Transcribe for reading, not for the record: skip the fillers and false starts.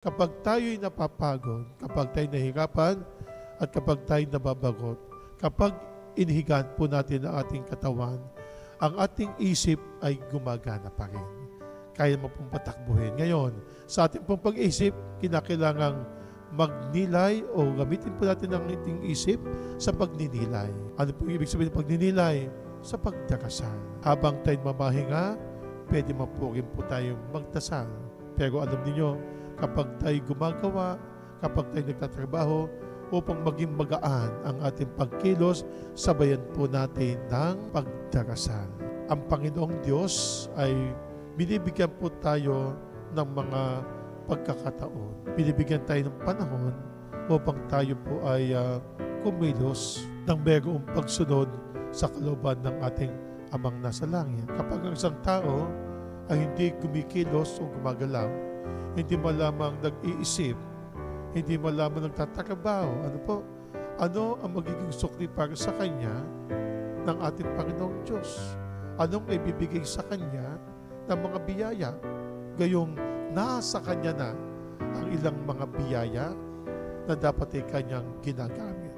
Kapag tayo'y napapagod, kapag tayo'y nahihirapan, at kapag tayo'y nababagot, kapag inihigan po natin ang ating katawan, ang ating isip ay gumagana pa rin. Kaya mo pong patakbuhin. Ngayon, sa ating pong pag-isip, kinakailangang magnilay o gamitin po natin ang ating isip sa pagninilay. Ano po ibig sabihin ng pagninilay? Sa pagdarasal. Habang tayo'y mamahinga, pwede po rin po tayong magdasal. Pero alam niyo, kapag tayo'y gumagawa, kapag tayo'y nagtatrabaho, upang maging magaan ang ating pagkilos, sabayan po natin ng pagdarasal. Ang Panginoong Diyos ay binibigyan po tayo ng mga pagkakataon. Binibigyan tayo ng panahon upang tayo po ay kumilos ng mayroong pagsunod sa kalooban ng ating Amang nasa langit. Kapag ang isang tao ay hindi kumikilos o gumagalaw, hindi malamang nag-iisip, hindi malamang nagtatrabaho, ano ang magiging sukli para sa kanya ng ating Panginoong Diyos? Anong ibibigay sa kanya ng mga biyaya? Gayong nasa kanya na ang ilang mga biyaya na dapat ay kanyang ginagamit.